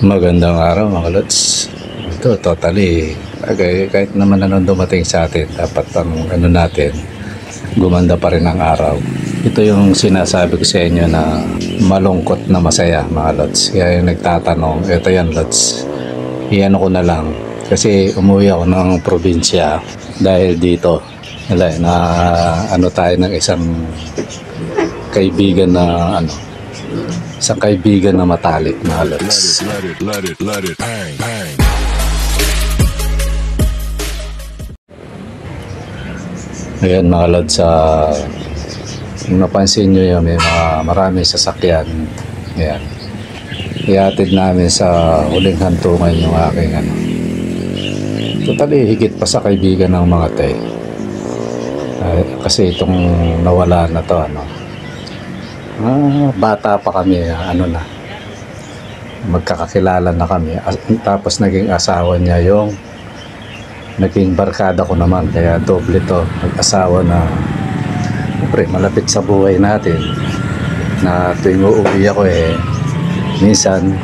Magandang araw mga lods. Ito totally kahit naman anong dumating sa atin, dapat ang ano natin, gumanda pa rin ang araw. Ito yung sinasabi ko sa inyo na malungkot na masaya mga lods. Kaya yung nagtatanong, ito yan lods, iyan ko na lang kasi umuwi ako ng probinsya dahil dito na ano tayo ng isang kaibigan na isang kaibigan na matalik na lods. Let it, bang, bang. Ayan mga lods, kung napansin nyo yun, may maraming sasakyan. Ayan, ihatid namin sa huling hantungan yung aking totally higit pa sa kaibigan ng mga tay. Kasi itong nawala na to bata pa kami, magkakakilala na kami, tapos naging asawa niya yung naging barkada ko naman, kaya doble to, mag-asawa na siyempre malapit sa buhay natin, na tuwing uuwi ako minsan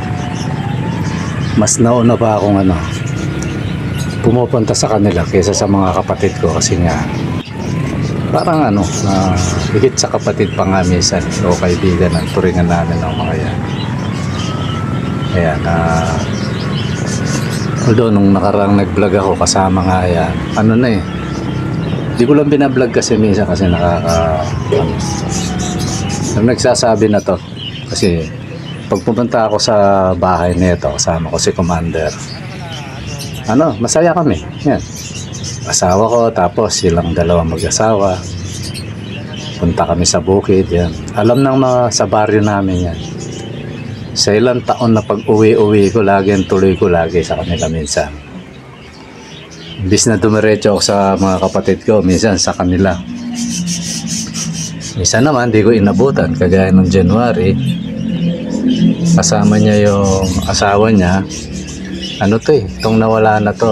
mas nauna pa akong pumupunta sa kanila kaysa sa mga kapatid ko, kasi nga parang higit sa kapatid pa nga minsan o kaibigan ang turingan namin ng mga yan. Ayan, although nung nakarang nag-vlog ako kasama nga yan, di ko lang binablog kasi minsan kasi nagsasabi na to, kasi pag pumunta ako sa bahay nito kasama ko si Commander, masaya kami yan, asawa ko, tapos silang dalawang mag-asawa, punta kami sa bukid yan, alam ng mga sa baryo namin yan. Sa ilang taon na pag uwi ko lagi, tuloy ko lagi sa kanila minsan. Imbis na dumiretso ako sa mga kapatid ko, minsan sa kanila. Minsan naman di ko inabutan, kagaya ng January, kasama niya yung asawa niya. Itong nawala na to,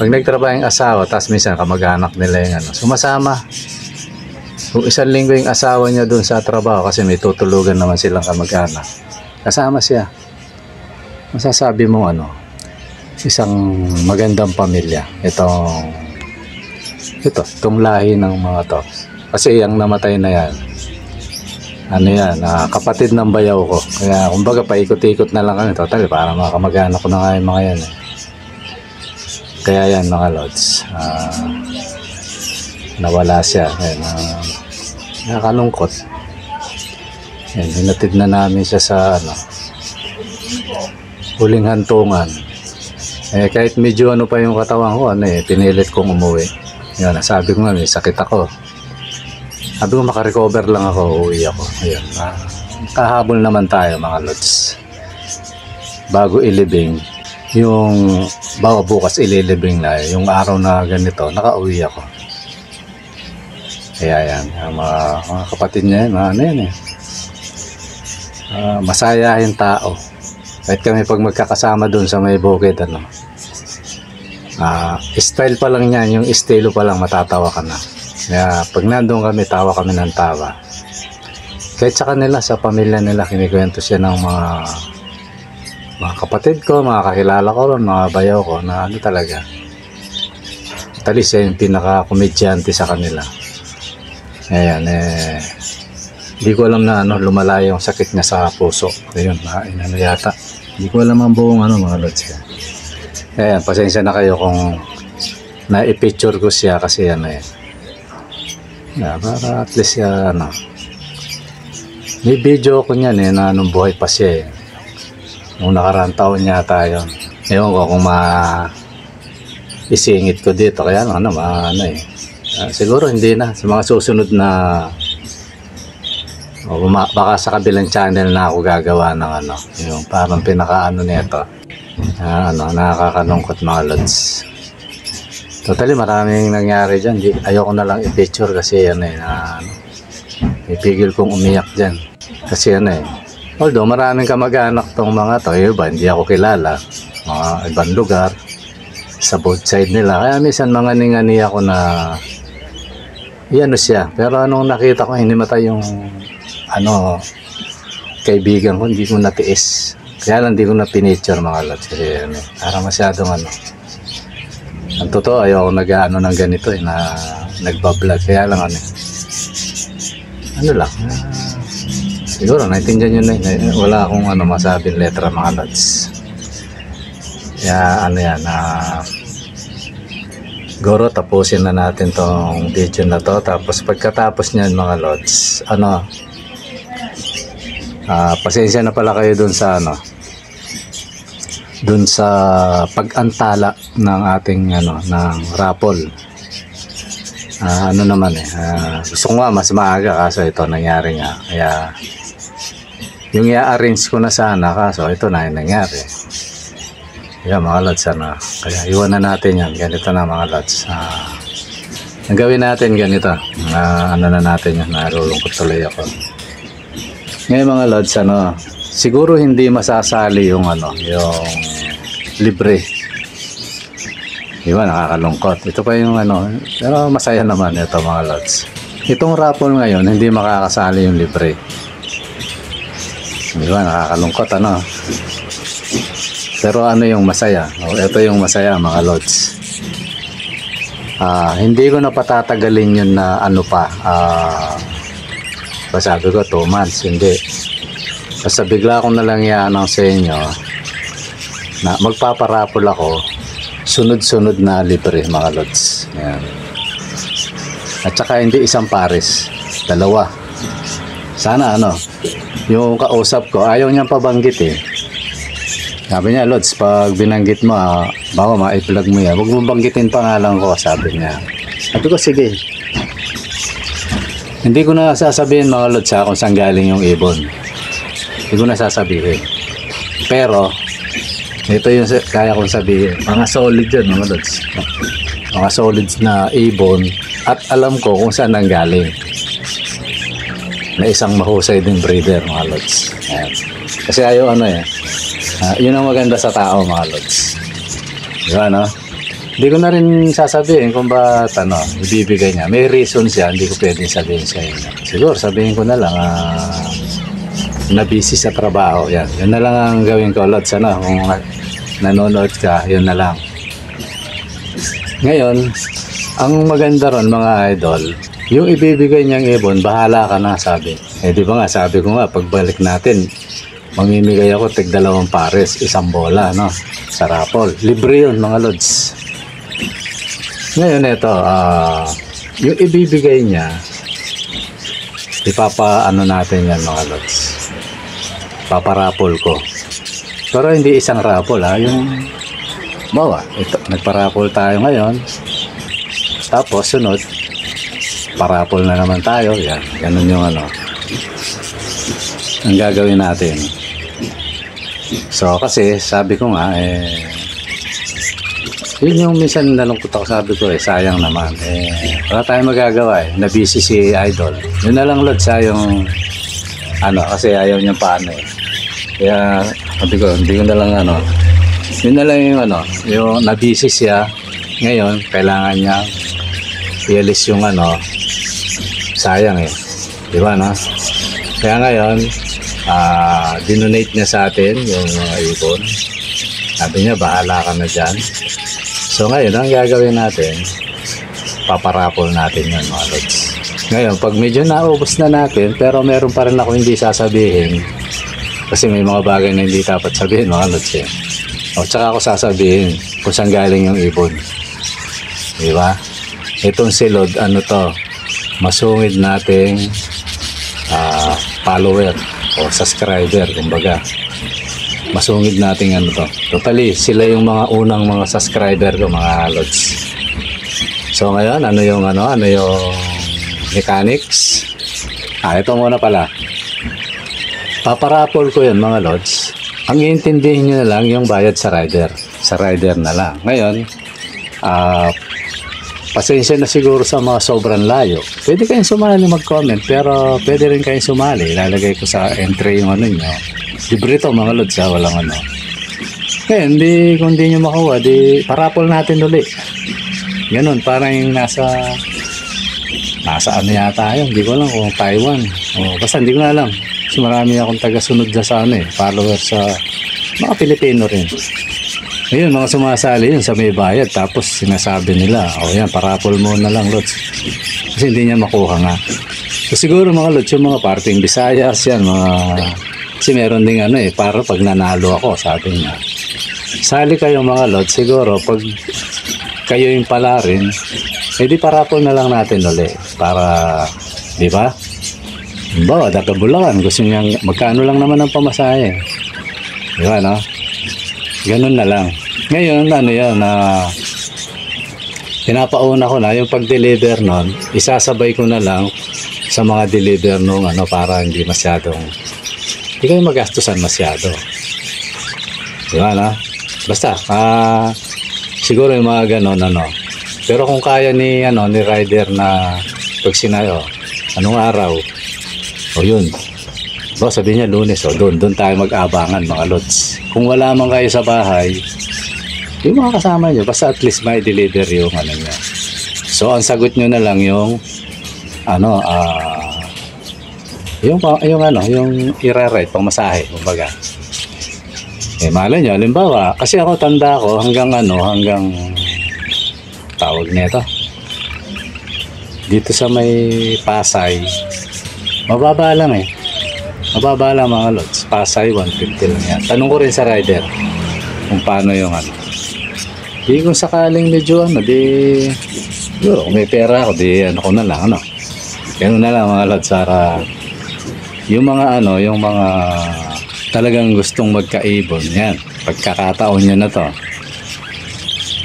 pag nagtrabaho yung asawa, tapos minsan kamag-anak nila yung sumasama. Kung isang linggo yung asawa niya dun sa trabaho, kasi may tutulugan naman silang kamag-anak, kasama siya. Masasabi mo isang magandang pamilya itong lahi ng mga to. Kasi yung namatay na yan, kapatid ng bayaw ko, kaya kumbaga paikot-ikot na lang kami total, para mga kamag-anak ko na nga yung mga yan Kaya yan mga lods, nawala siya. Nakakalungkot. Hinatid na namin siya sa huling hantungan. Kahit medyo pa yung katawan ko, pinilit kong umuwi. Sabi ko nga, may sakit ako. Sabi ko makarecover lang ako, uuwi ako. Ayan, kahabol naman tayo mga lods. Bago ilibing, yung bukas ililibing na, yung araw na ganito, nakauwi ako. Kaya yan, mga kapatid niya masayahin tao. Kahit kami pag magkakasama dun sa may bukid, style pa lang yan, yung estilo pa lang matatawa ka na. Kaya pag nandun kami, tawa kami ng tawa. Kahit sa kanila, sa pamilya nila, kinikwento siya ng mga kapatid ko, mga kakilala ko, mga bayaw ko, na talaga. Tali siya yung pinaka-komedyante sa kanila. Ayan, hindi ko alam na lumala yung sakit niya sa puso. Ayun, yata. Hindi ko alam ang buong mga lods. Ayan, pasensya na kayo kung na-picture ko siya, kasi para at least may video ko niyan na nung buhay pa siya nung nakaraang taon yata yun. Ewan ko kung isingit ko dito, kaya siguro hindi na sa mga susunod na baka sa kabilang channel na ako gagawa ng yung parang pinaka nito, nakakalungkot mga lods. Totally maraming nangyari dyan, ayoko na lang i-picture kasi ipigil kong umiyak dyan kasi although maraming kamag-anak tong mga to, iba hindi ako kilala, mga ibang lugar sa both side nila, kaya minsan mga ningani ako na siya. Pero nung nakita ko hindi matay yung kaibigan ko, hindi ko natiis. Kaya lang hindi ko na pinicture mga lods. Kasi parang masyadong ang totoo, ayoko nag-ano ng ganito na nagbablog. Kaya lang siguro naintindihan nyo na wala akong masabing letra mga lods. Kaya siguro tapusin na natin tong video na to. Tapos pagkatapos nyan mga lods, pasensya na pala kayo dun sa pag-antala ng ating ng raffle. Gusto ko nga mas maaga, kaso ito nangyari nga. Kaya yung i-arrange ko na sana, kaso ito na yung nangyari. Kaya mga lods, kaya iwan na natin yan. Ganito na mga lods. Ang gawin natin ganito, na natin yan, narulungkot tuloy ako. Ngayon mga lods, siguro hindi masasali yung yung libre. Diba, nakakalungkot. Ito pa yung pero masaya naman ito mga lods. Itong raffle ngayon, hindi makakasali yung libre. Diba, nakakalungkot Pero yung masaya? Ito yung masaya mga lods. Hindi ko na patatagalin yun na sabi ko 2 months, hindi. Basta bigla akong nalang i-announce sa inyo na magpaparapol ako, sunod-sunod na libre mga lods. Ayan. At saka hindi isang pares, 2. Sana yung kausap ko ayaw niyang pabanggit Sabi niya, lods, pag binanggit mo, baka ma-i-vlog mo yan, huwag mo banggitin pangalan ko, sabi niya. Sabi ko, sige. Hindi ko na sasabihin mga lods kung saan galing yung ibon. Hindi ko na sasabihin. Pero ito yung kaya kong sabihin. Mga solid yun mga lods. Mga solid na ibon. At alam ko kung saan nanggaling. Na isang mahusay din breeder mga lods. Ayan. Kasi ayaw yun ang maganda sa tao mga lods. Diba Hindi ko na rin sasabihin kung ba't ibibigay niya. May reason siya, hindi ko pwedeng sabihin sa inyo. Siguro sabihin ko na lang na busy sa trabaho. Yan na lang ang gawin ko lods. Kung nanonood ka, yun na lang. Ngayon, ang maganda ron mga idol, yung ibibigay niyang ibon, bahala ka na sabi. Di ba nga, sabi ko nga, pagbalik natin, mamimigay ako tig 2 pares, 1 bola sa raffle. Libre yun mga lods. Ngayon ito, yung ibibigay niya, natin yan mga lods. Paparaffle ko. Pero hindi isang raffle yung ito, nagparaffle tayo ngayon. Tapos sunod, paraffle na naman tayo. Yan, ganun yung ang gagawin natin. So kasi sabi ko nga yun yung minsan nalungkot ako, sabi ko sayang naman wala tayong magagawa na busy si idol. Yun na lang lods yung kasi ayaw niya paano kaya sabi ko hindi ko na lang yun na lang yung yung na busy siya ngayon, kailangan niya i-alis yung sayang di ba kaya ngayon dinonate niya sa atin yung mga ibon. Sabi niya bahala ka na dyan. So ngayon ang gagawin natin, paparapol natin yun mga lods. Ngayon pag medyo naubos na natin, pero meron pa rin ako hindi sasabihin kasi may mga bagay na hindi dapat sabihin mga lods tsaka ako sasabihin kung saan galing yung ibon, diba? Itong silod masungid nating follower o subscriber, kumbaga masungid natin totally sila yung mga unang mga subscriber ko mga lods. So ngayon ano yung mechanics, ito muna pala, paparapol ko yun mga lods. Ang iintindihin nyo na lang yung bayad sa rider na lang. Ngayon pasensya na siguro sa mga sobrang layo. Pwede kayong sumali mag-comment, pero pwede rin kayong sumali. Ilalagay ko sa entry yung nyo. Libre ito mga lods walang Ngayon, kung di nyo makuha, parapol natin ulit. Ganun, parang yung nasa yata yun. Hindi ko alam kung Taiwan. Basta hindi ko na alam. Kasi marami akong taga-sunod dyan sa ano eh, follower sa mga Pilipino rin. Ayun, mga sumasali yun sa may bayad. Tapos sinasabi nila, oh yan, parapol mo na lang, Lods. Kasi hindi niya makuha nga. So siguro mga Lods, yung mga parting Visayas yan, mga... Kasi meron ding ano eh, para pag nanalo ako, sabi niya. Sali kayo mga Lods, siguro pag kayo yung pala rin, edi parapol na lang natin ulit. Para, di ba? Bawa, Bulacan, gusto niya, magkano lang naman ang pamasahe. Di ba, no? Ganun na lang. Ngayon, ano yan, na pinapauna ko na yung pag-deliver nun, isasabay ko na lang sa mga deliver nung ano, para hindi masyadong, hindi kayo magastusan masyado. Di ba, no? Basta, siguro yung mga ganon, ano. Pero kung kaya ni, ano, ni rider na pag sinayo, anong araw, o yun, so, sabihin niya Lunes, o doon tayo mag-abangan mga Lods. Kung wala man kayo sa bahay, yung mga kasama nyo, basta at least may deliver yung ano niya. So ang sagot nyo na lang yung ano, yung ano, yung i-ride pang masahe, kumbaga. Eh malay nyo, halimbawa, kasi ako tanda ko hanggang ano, hanggang tawag nito dito sa may Pasay, mababa lang eh. Mababa lang mga Lods. Pasay, 150 lang yan. Tanong ko rin sa rider kung paano yung ano. Di kung sakaling medyo ano, di siguro kung may pera ako, di ano ko na lang, ano. Ganun na lang mga Lods, para yung mga ano, yung mga talagang gustong magkaibon, yan. Pagkakataon nyo na to.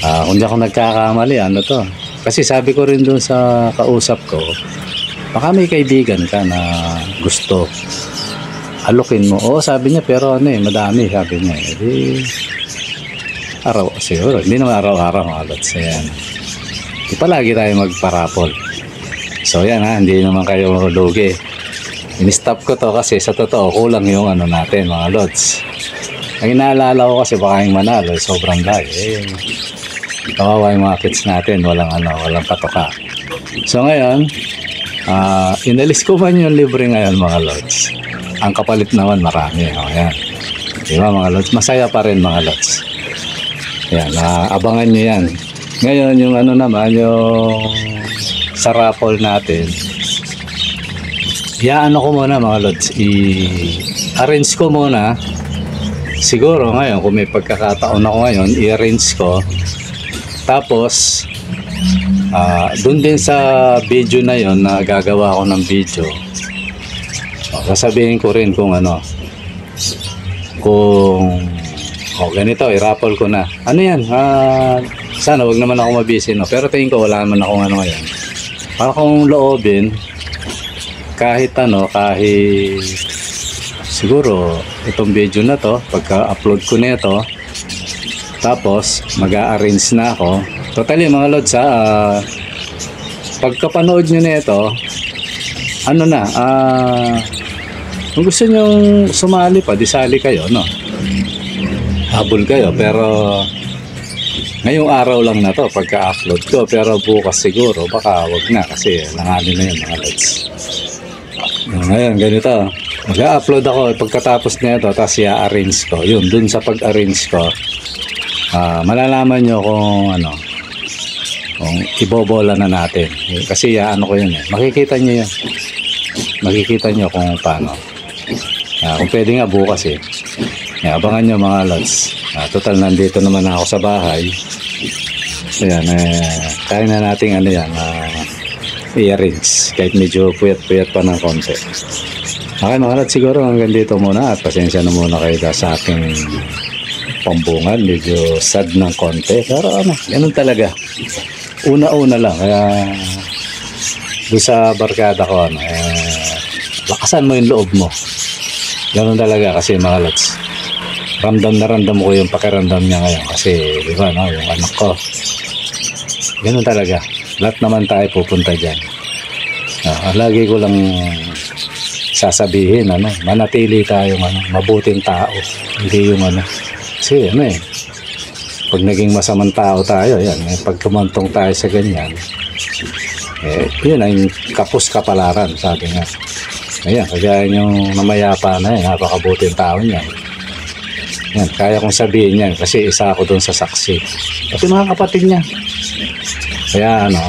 Kung di ako nagkakamali, ano to. Kasi sabi ko rin dun sa kausap ko, baka may kaibigan ka na gusto alokin mo. Oo, sabi niya, pero ano eh, madami, sabi niya. Hindi, araw, siguro, hindi naman araw-araw mga Lods. Ayan. Di palagi tayo magparapol. So, yan ha, hindi naman kayo lugi. In-stop ko to kasi sa totoo, kulang yung ano natin, mga Lods. Ang inaalala ko kasi baka yung manalo, sobrang layo. Eh, kawawa yung mga kids natin, walang ano, walang patoka. So, ngayon, inalis ko man yung libre ngayon, mga Lods. Ang kapalit naman marami. O, yan. Diba mga Lods? Masaya pa rin mga Lods. Yan. Abangan nyo yan. Ngayon yung ano naman, yung sa raffle natin. Ano ko muna mga Lods. I-arrange ko muna. Siguro ngayon, kung may pagkakataon ako ngayon, i-arrange ko. Tapos, dun din sa video na yon na gagawa ko ng video, sasabihin ko rin kung ano, kung ganito, i-raffle ko na. Ano yan? Sana wag naman ako mabisi, no? Pero tingin ko wala naman akong ano ngayon. Para kung loobin, kahit ano, kahit siguro itong video na to, pagka-upload ko na ito, tapos mag-a-arrange na ako. Totally mga Lods, pagkapanood nyo na ito, ano na, kung gusto nyong sumali pa, di sali kayo, no? Habol kayo, pero ngayong araw lang na to pagka-upload ko, pero bukas siguro baka wag na kasi langanin na yun mga Lods. Ngayon, ganito, mag-upload ako pagkatapos na ito, tapos i-arrange ko. Yun, dun sa pag-arrange ko, malalaman nyo kung ano, kung ibobola na natin. Kasi ano ko yun eh, makikita nyo yun. Makikita nyo kung paano. Kung pwede nga bukas eh. Abangan nyo mga Lods. Total nandito naman ako sa bahay. So yan, kaya na natin ano yan, i-arrange. Kahit medyo puyat-puyat pa ng konti. Okay mga Lods, siguro hanggang dito muna. At pasensya na muna kayo sa aking pambungan. Medyo sad ng konti. Pero ano, ganun talaga. Una-una lang. Kaya doon sa barkada ko, ano, lakasan mo yung loob mo. Ganun talaga kasi mga Lods. Ramdam na ramdam ko yung pakiramdam niya ngayon. Kasi, di ba, no, yung anak ko. Ganun talaga. Lahat naman tayo pupunta dyan. Lagi ko lang sasabihin, ano, manatili tayong ano, mabuting tao. Hindi yung ano. Kasi, ano eh, pag naging masamang tao tayo, yan, pag kumantong tayo sa ganyan, yun ay kapos kapalaran, sabi nga. Ayan, kagaya yung namayapa na yan, napakabuting tao niya. Yan, kaya kong sabihin yan kasi isa ako doon sa saksi. Pati mga kapatid niya. Kaya ano,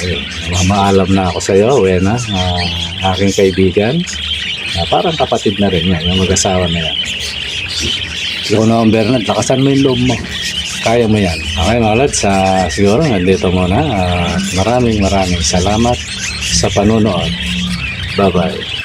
ayun, maalam na ako sa iyo, Wena, aking kaibigan. Parang kapatid na rin yan, yung mag-asawa na yan. Ikaw naman, Bernard, lakasan mo yung loob mo. Kaya mo yan. Okay mga lads, siguro nandito muna. Maraming salamat sa panunood. Bye-bye.